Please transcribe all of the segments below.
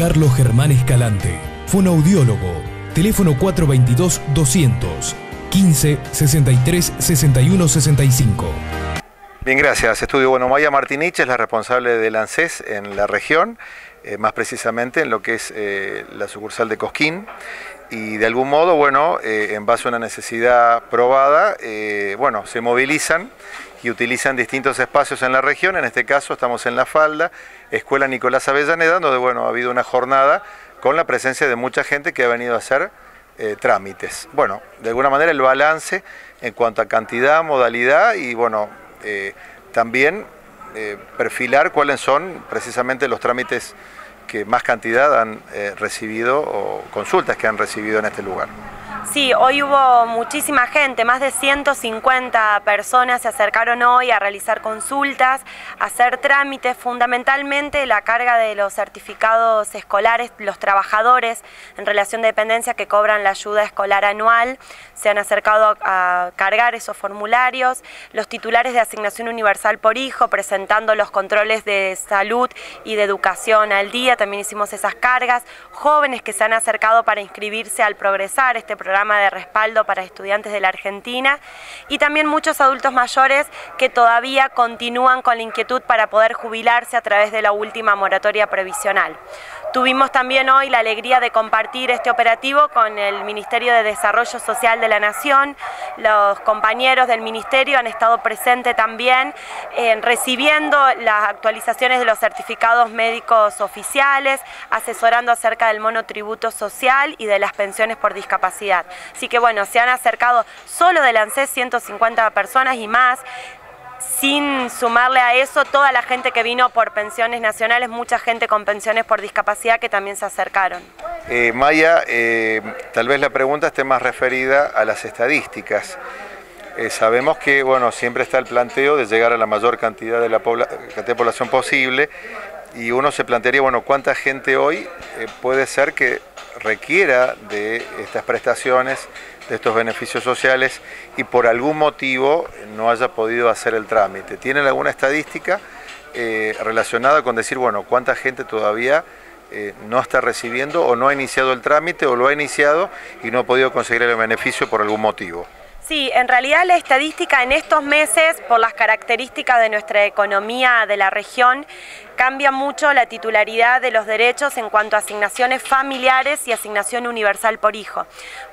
Carlos Germán Escalante, fonoaudiólogo, teléfono 422-200, 15 63 61 65. Bien, gracias. Estudio. Bueno, Maya Martinich es la responsable del ANSES en la región, más precisamente en lo que es la sucursal de Cosquín. Y de algún modo, bueno, en base a una necesidad probada, bueno, se movilizan y utilizan distintos espacios en la región. En este caso estamos en La Falda, Escuela Nicolás Avellaneda, donde bueno, ha habido una jornada con la presencia de mucha gente que ha venido a hacer trámites. Bueno, de alguna manera el balance en cuanto a cantidad, modalidad y bueno, también perfilar cuáles son precisamente los trámites que más cantidad han recibido o consultas que han recibido en este lugar. Sí, hoy hubo muchísima gente, más de 150 personas se acercaron hoy a realizar consultas, a hacer trámites, fundamentalmente la carga de los certificados escolares, los trabajadores en relación de dependencia que cobran la ayuda escolar anual, se han acercado a cargar esos formularios, los titulares de asignación universal por hijo, presentando los controles de salud y de educación al día, también hicimos esas cargas, jóvenes que se han acercado para inscribirse al Progresar, este programa de respaldo para estudiantes de la Argentina, y también muchos adultos mayores que todavía continúan con la inquietud para poder jubilarse a través de la última moratoria previsional. Tuvimos también hoy la alegría de compartir este operativo con el Ministerio de Desarrollo Social de la Nación. Los compañeros del Ministerio han estado presentes también recibiendo las actualizaciones de los certificados médicos oficiales, asesorando acerca del monotributo social y de las pensiones por discapacidad. Así que bueno, se han acercado solo del ANSES 150 personas y más, sin sumarle a eso toda la gente que vino por pensiones nacionales, mucha gente con pensiones por discapacidad que también se acercaron. Maya, tal vez la pregunta esté más referida a las estadísticas. Sabemos que bueno, siempre está el planteo de llegar a la mayor cantidad de población posible y uno se plantearía, bueno, ¿cuánta gente hoy puede ser que requiera de estas prestaciones, de estos beneficios sociales y por algún motivo no haya podido hacer el trámite? ¿Tienen alguna estadística relacionada con decir, bueno, cuánta gente todavía no está recibiendo o no ha iniciado el trámite o lo ha iniciado y no ha podido conseguir el beneficio por algún motivo? Sí, en realidad la estadística en estos meses, por las características de nuestra economía de la región, cambia mucho la titularidad de los derechos en cuanto a asignaciones familiares y asignación universal por hijo.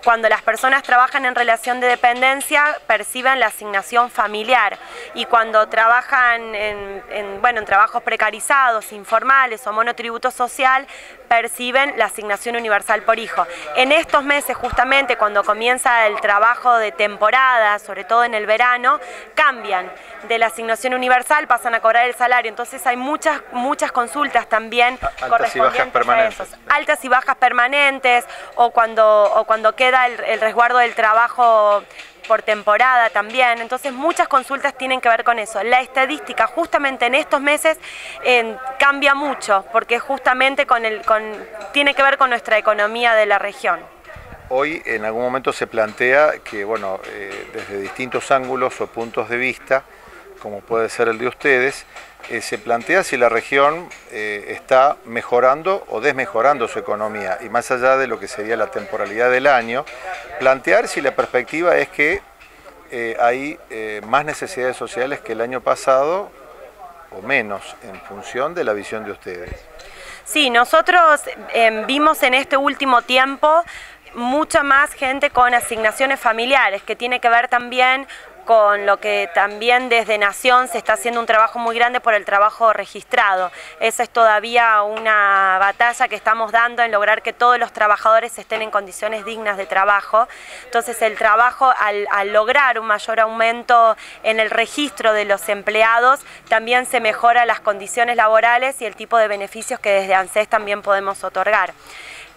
Cuando las personas trabajan en relación de dependencia, perciben la asignación familiar, y cuando trabajan en trabajos precarizados, informales o monotributo social, perciben la asignación universal por hijo. En estos meses, justamente cuando comienza el trabajo de temporada, sobre todo en el verano, cambian de la asignación universal, pasan a cobrar el salario. Entonces hay muchas consultas también correspondientes a esos. Altas y bajas permanentes, o cuando queda el resguardo del trabajo por temporada también. Entonces muchas consultas tienen que ver con eso. La estadística justamente en estos meses cambia mucho, porque justamente tiene que ver con nuestra economía de la región. Hoy en algún momento se plantea que, bueno, desde distintos ángulos o puntos de vista, como puede ser el de ustedes, se plantea si la región está mejorando o desmejorando su economía, y más allá de lo que sería la temporalidad del año, plantear si la perspectiva es que hay más necesidades sociales que el año pasado o menos, en función de la visión de ustedes. Sí, nosotros vimos en este último tiempo mucha más gente con asignaciones familiares, que tiene que ver también con lo que también desde Nación se está haciendo un trabajo muy grande por el trabajo registrado. Esa es todavía una batalla que estamos dando en lograr que todos los trabajadores estén en condiciones dignas de trabajo. Entonces el trabajo, al lograr un mayor aumento en el registro de los empleados, también se mejora las condiciones laborales y el tipo de beneficios que desde ANSES también podemos otorgar.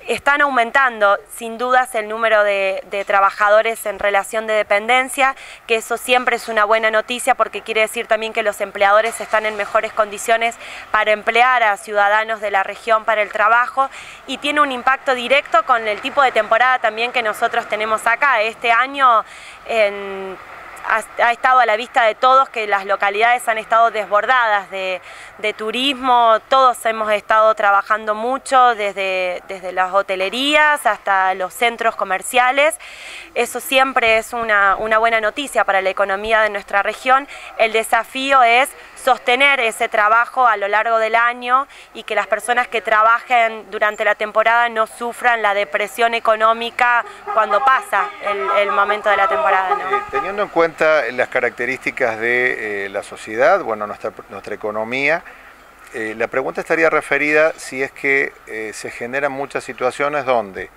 Están aumentando sin dudas el número de trabajadores en relación de dependencia, que eso siempre es una buena noticia, porque quiere decir también que los empleadores están en mejores condiciones para emplear a ciudadanos de la región para el trabajo, y tiene un impacto directo con el tipo de temporada también que nosotros tenemos acá. Este año ha estado a la vista de todos que las localidades han estado desbordadas de turismo, todos hemos estado trabajando mucho desde las hotelerías hasta los centros comerciales. Eso siempre es una buena noticia para la economía de nuestra región. El desafío es sostener ese trabajo a lo largo del año y que las personas que trabajen durante la temporada no sufran la depresión económica cuando pasa el momento de la temporada, ¿no? Teniendo en cuenta las características de la sociedad, bueno, nuestra economía, la pregunta estaría referida si es que se generan muchas situaciones donde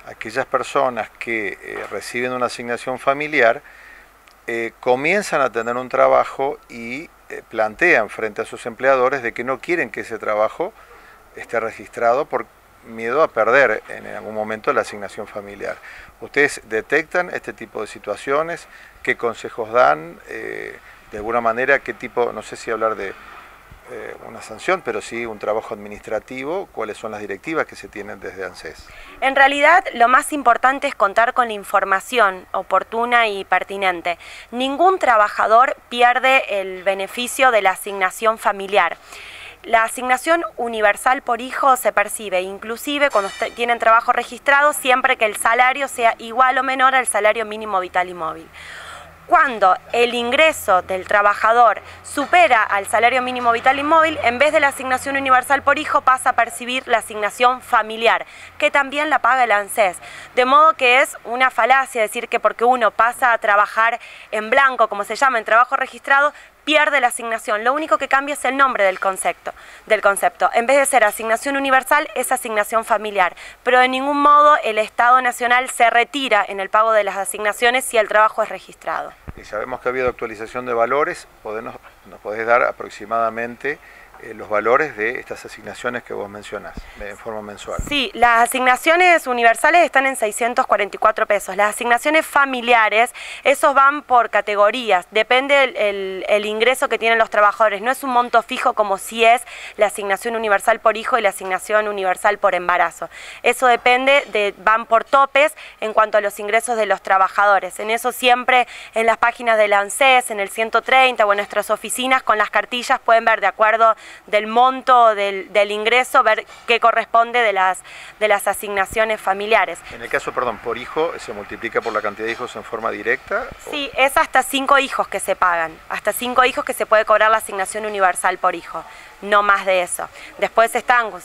aquellas personas que reciben una asignación familiar comienzan a tener un trabajo y plantean frente a sus empleadores de que no quieren que ese trabajo esté registrado por miedo a perder en algún momento la asignación familiar. ¿Ustedes detectan este tipo de situaciones? ¿Qué consejos dan? De alguna manera, ¿qué tipo, no sé si hablar de una sanción, pero sí un trabajo administrativo? ¿Cuáles son las directivas que se tienen desde ANSES? En realidad, lo más importante es contar con la información oportuna y pertinente. Ningún trabajador pierde el beneficio de la asignación familiar. La asignación universal por hijo se percibe inclusive cuando tienen trabajo registrado siempre que el salario sea igual o menor al salario mínimo vital y móvil. Cuando el ingreso del trabajador supera al salario mínimo vital y móvil, en vez de la asignación universal por hijo pasa a percibir la asignación familiar, que también la paga el ANSES. De modo que es una falacia decir que porque uno pasa a trabajar en blanco, como se llama, en trabajo registrado, pierde la asignación. Lo único que cambia es el nombre del concepto. En vez de ser asignación universal, es asignación familiar. Pero de ningún modo el Estado Nacional se retira en el pago de las asignaciones si el trabajo es registrado. Y sabemos que ha habido actualización de valores. ¿Nos podés dar aproximadamente los valores de estas asignaciones que vos mencionás en forma mensual? Sí, las asignaciones universales están en 644 pesos. Las asignaciones familiares, esos van por categorías, depende el ingreso que tienen los trabajadores. No es un monto fijo como si es la asignación universal por hijo y la asignación universal por embarazo. Eso depende, van por topes en cuanto a los ingresos de los trabajadores. En eso siempre en las páginas del ANSES, en el 130 o en nuestras oficinas con las cartillas pueden ver de acuerdo del monto del ingreso, ver qué corresponde de las asignaciones familiares. En el caso, por hijo, ¿se multiplica por la cantidad de hijos en forma directa? Sí, es hasta 5 hijos que se pagan, hasta 5 hijos que se puede cobrar la asignación universal por hijo, no más de eso. Después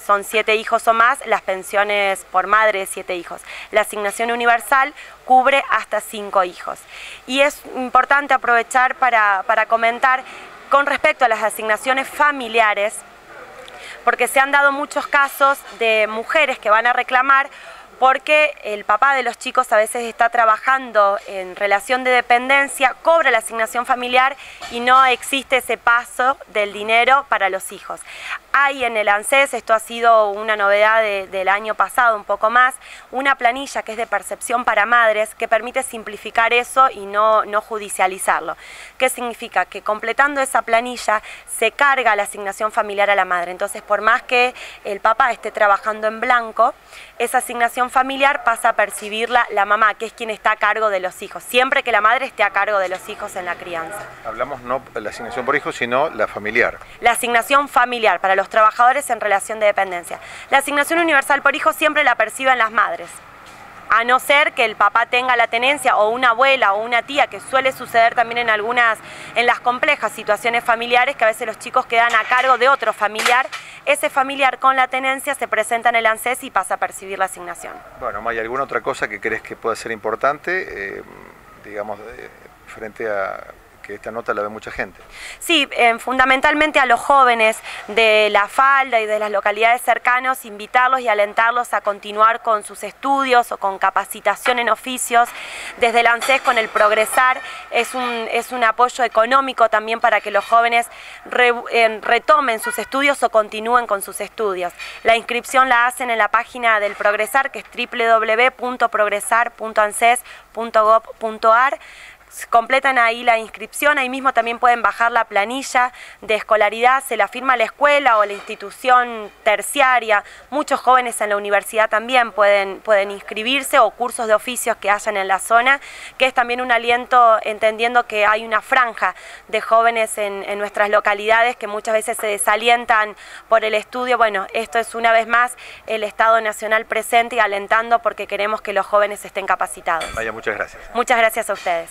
son 7 hijos o más, las pensiones por madre de 7 hijos. La asignación universal cubre hasta 5 hijos. Y es importante aprovechar para comentar con respecto a las asignaciones familiares, porque se han dado muchos casos de mujeres que van a reclamar porque el papá de los chicos a veces está trabajando en relación de dependencia, cobra la asignación familiar y no existe ese paso del dinero para los hijos. Hay en el ANSES, esto ha sido una novedad del año pasado, un poco más, una planilla que es de percepción para madres que permite simplificar eso y no judicializarlo. ¿Qué significa? Que completando esa planilla se carga la asignación familiar a la madre. Entonces, por más que el papá esté trabajando en blanco, esa asignación familiar pasa a percibirla la mamá, que es quien está a cargo de los hijos, siempre que la madre esté a cargo de los hijos en la crianza. Hablamos no la asignación por hijo, sino la familiar. La asignación familiar para los trabajadores en relación de dependencia. La asignación universal por hijo siempre la perciben las madres, a no ser que el papá tenga la tenencia o una abuela o una tía, que suele suceder también en las complejas situaciones familiares, que a veces los chicos quedan a cargo de otro familiar. Ese familiar con la tenencia se presenta en el ANSES y pasa a percibir la asignación. Bueno, Maya, ¿alguna otra cosa que crees que pueda ser importante, digamos, frente a que esta nota la ve mucha gente? Sí, fundamentalmente a los jóvenes de La Falda y de las localidades cercanas, invitarlos y alentarlos a continuar con sus estudios o con capacitación en oficios. Desde el ANSES con el Progresar es un apoyo económico también para que los jóvenes retomen sus estudios o continúen con sus estudios. La inscripción la hacen en la página del Progresar, que es www.progresar.anses.gov.ar. completan ahí la inscripción, ahí mismo también pueden bajar la planilla de escolaridad, se la firma la escuela o la institución terciaria. Muchos jóvenes en la universidad también pueden inscribirse, o cursos de oficios que hayan en la zona, que es también un aliento, entendiendo que hay una franja de jóvenes en nuestras localidades que muchas veces se desalientan por el estudio. Bueno, esto es una vez más el Estado Nacional presente y alentando, porque queremos que los jóvenes estén capacitados. Maya, muchas gracias. Muchas gracias a ustedes.